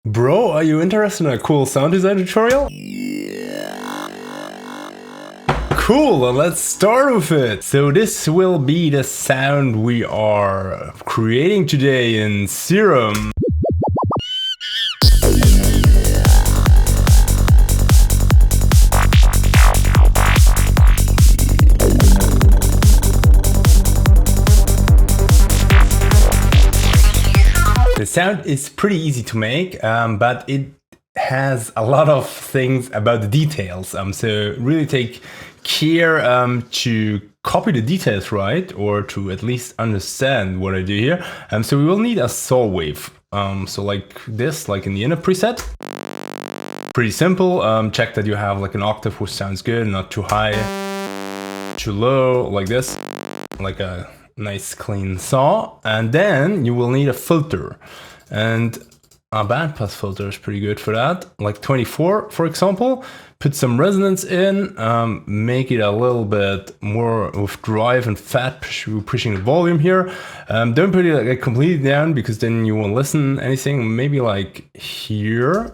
Bro, are you interested in a cool sound design tutorial? Cool, well, let's start with it. So this will be the sound we are creating today in Serum. The sound is pretty easy to make, but it has a lot of things about the details. So really take care to copy the details right, or to at least understand what I do here. So we will need a saw wave. So like this, like in the inner preset. Pretty simple. Check that you have like an octave which sounds good, not too high, too low, like this, like a nice clean saw. And then you will need a filter, and a bandpass filter is pretty good for that, like 24 for example. Put some resonance in, make it a little bit more with drive and fat, pushing the volume here. Don't put it like completely down, because then you won't listen anything. Maybe like here.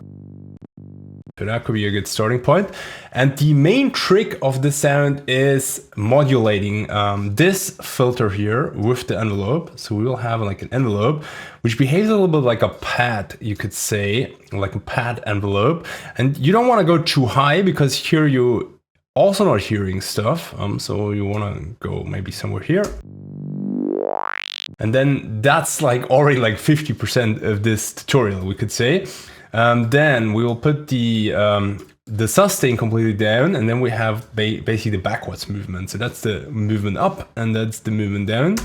So that could be a good starting point. And the main trick of the sound is modulating this filter here with the envelope. So we will have like an envelope which behaves a little bit like a pad, you could say, like a pad envelope. And you don't want to go too high, because here you also not hearing stuff. So you want to go maybe somewhere here. And then that's like already like 50% of this tutorial, we could say. Then we will put the sustain completely down, and then we have basically the backwards movement. So that's the movement up, and that's the movement down.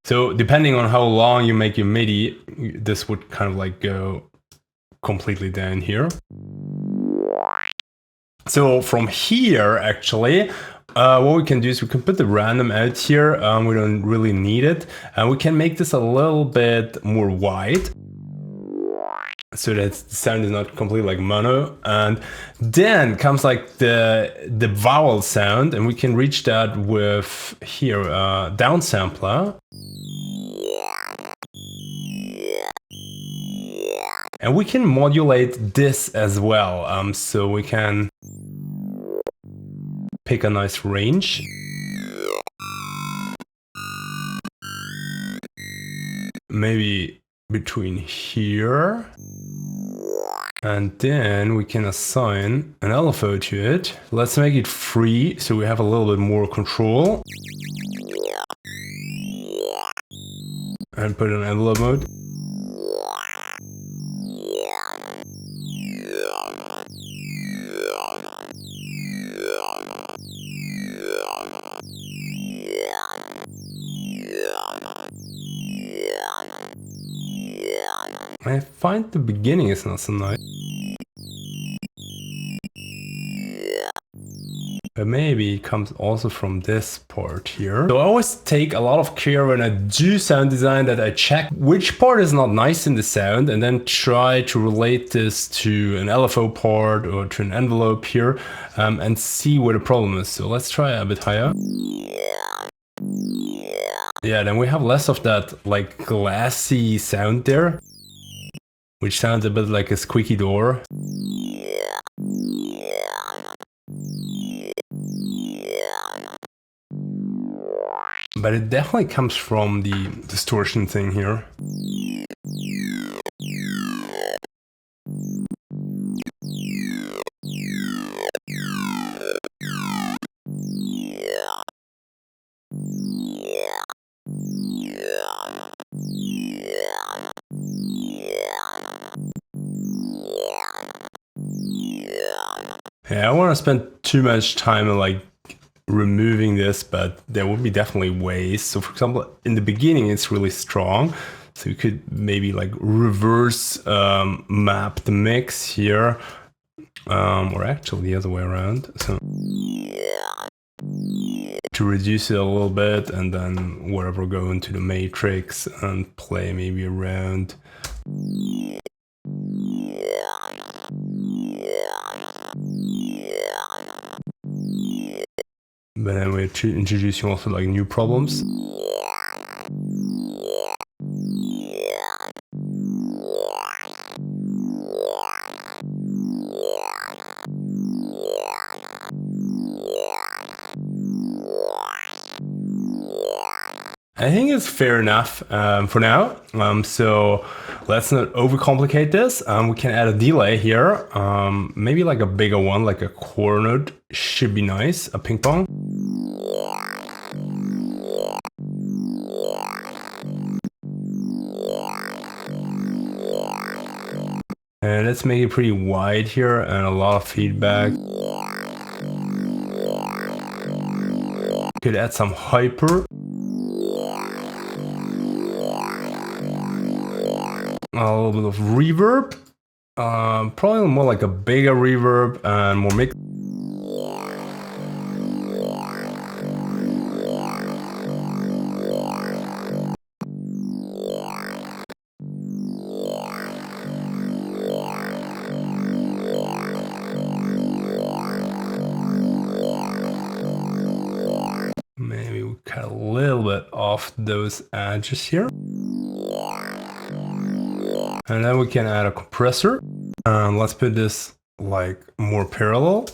So depending on how long you make your MIDI, this would kind of like go completely down here. So from here, actually, what we can do is we can put the random out here. We don't really need it. And we can make this a little bit more wide, so that the sound is not completely like mono. And then comes like the vowel sound, and we can reach that with here, downsampler. And we can modulate this as well. So we can pick a nice range. Maybe between here. And then we can assign an LFO to it. Let's make it free, so we have a little bit more control. And put it in envelope mode. I find the beginning is not so nice. But maybe it comes also from this part here. So I always take a lot of care when I do sound design, that I check which part is not nice in the sound, and then try to relate this to an LFO part or to an envelope here, and see where the problem is. So let's try a bit higher. Yeah, then we have less of that like glassy sound there, which sounds a bit like a squeaky door. But it definitely comes from the distortion thing here. Yeah, I don't want to spend too much time on like removing this, but there will be definitely ways. So for example, in the beginning it's really strong, so you could maybe like reverse map the mix here, or actually the other way around, so to reduce it a little bit, and then whatever, go into the matrix and play maybe around. but then we're introducing also like new problems. I think it's fair enough for now. So let's not overcomplicate this. We can add a delay here. Maybe like a bigger one, like a quarter note should be nice. A ping pong. And let's make it pretty wide here and a lot of feedback. Could add some hyper. A little bit of reverb, probably more like a bigger reverb and more mix. Maybe we cut a little bit off those edges here. And then we can add a compressor. Let's put this like more parallel.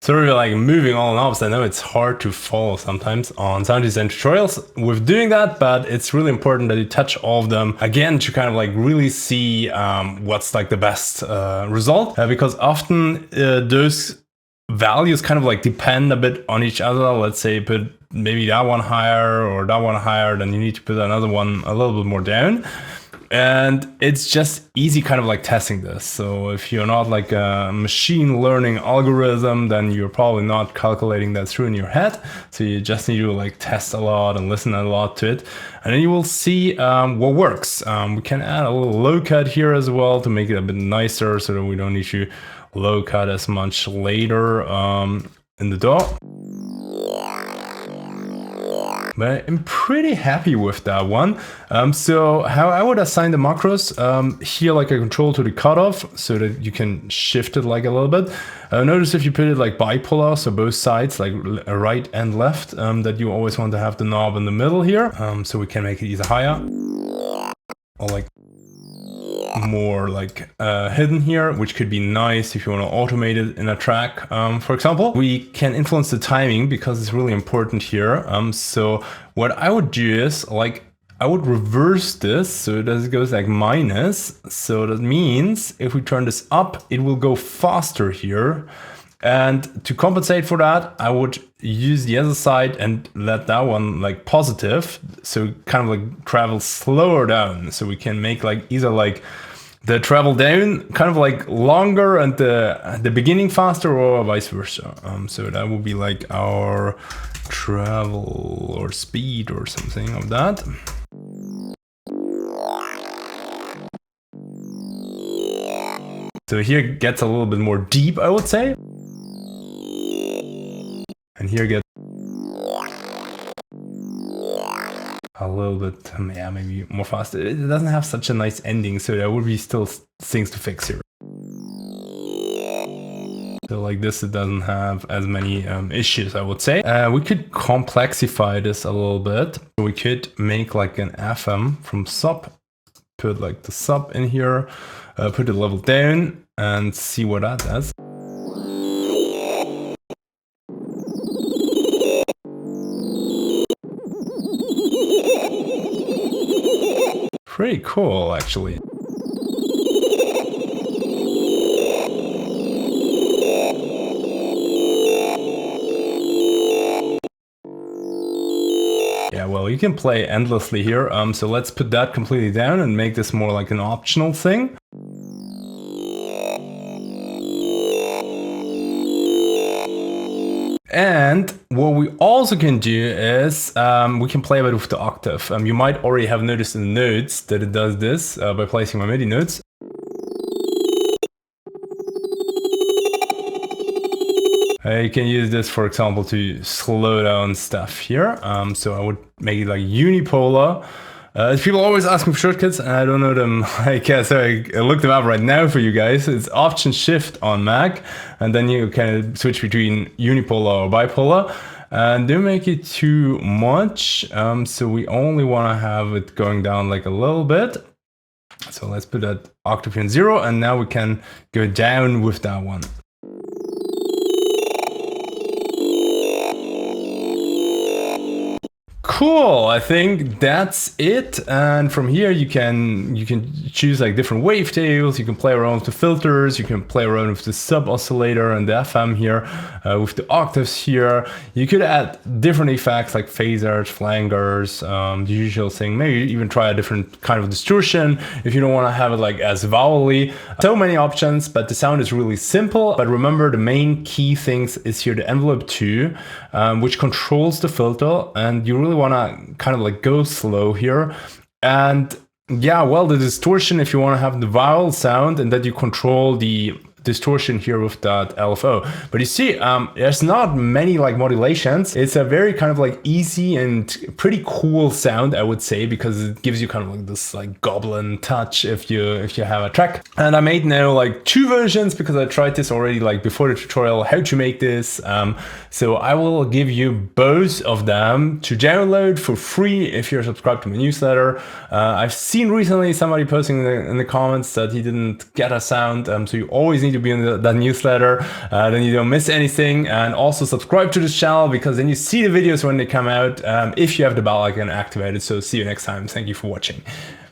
So we're like moving all knobs. I know it's hard to follow sometimes on sound design tutorials with doing that, but it's really important that you touch all of them again to kind of like really see what's like the best result, because often those values kind of like depend a bit on each other. Let's say put maybe that one higher or that one higher, then you need to put another one a little bit more down. And it's just easy kind of like testing this. So if you're not like a machine learning algorithm, then you're probably not calculating that through in your head. So you just need to like test a lot and listen a lot to it. And then you will see what works. We can add a little low cut here as well to make it a bit nicer so that we don't need to low cut as much later in the DAW. But I'm pretty happy with that one. So how I would assign the macros, here like a control to the cutoff so that you can shift it like a little bit. Notice if you put it like bipolar, so both sides, like right and left, that you always want to have the knob in the middle here. So we can make it either higher or like more like hidden here, which could be nice if you want to automate it in a track. For example, we can influence the timing because it's really important here. So what I would do is like I would reverse this so that it goes like minus. So that means if we turn this up, it will go faster here. And to compensate for that, I would use the other side and let that one like positive. So kind of like travel slower down. So we can make like either like the travel down kind of like longer and the beginning faster, or vice versa. So that would be like our travel or speed or something of that. So here it gets a little bit more deep, I would say. And here gets a little bit, yeah, maybe more fast. It doesn't have such a nice ending, so there would be still things to fix here. So like this, it doesn't have as many issues, I would say. We could complexify this a little bit. We could make like an FM from sub, put like the sub in here, put the level down and see what that does. Pretty cool, actually. Yeah, well, you can play endlessly here. So let's put that completely down and make this more like an optional thing. And what we also can do is we can play a bit with the octave. You might already have noticed in the notes that it does this by placing my MIDI notes. You can use this, for example, to slow down stuff here. So I would make it like unipolar. People always ask me for shortcuts, and I don't know them. So I looked them up right now for you guys. It's Option Shift on Mac, and then you can switch between unipolar or bipolar. And don't make it too much. So we only want to have it going down like a little bit. So let's put that octave in 0, and now we can go down with that one. Cool, I think that's it. And from here you can choose like different wavetails, you can play around with the filters, you can play around with the sub oscillator and the FM here, with the octaves here. You could add different effects like phasers, flangers, the usual thing. Maybe even try a different kind of distortion if you don't want to have it like as vowel-y. So many options, but the sound is really simple. But remember, the main key things is here the envelope 2, which controls the filter, and you really want to kind of like go slow here. And yeah, well, the distortion, if you want to have the vowel sound and that you control the distortion here with that LFO. But you see, there's not many like modulations. It's a very kind of like easy and pretty cool sound, I would say, because it gives you kind of like this like goblin touch if you have a track. And I made now like 2 versions because I tried this already like before the tutorial how to make this. So I will give you both of them to download for free if you're subscribed to my newsletter. I've seen recently somebody posting in the comments that he didn't get a sound. So you always need to be in that newsletter, then you don't miss anything. And also subscribe to this channel, because then you see the videos when they come out, if you have the bell icon activated. So see you next time. Thank you for watching.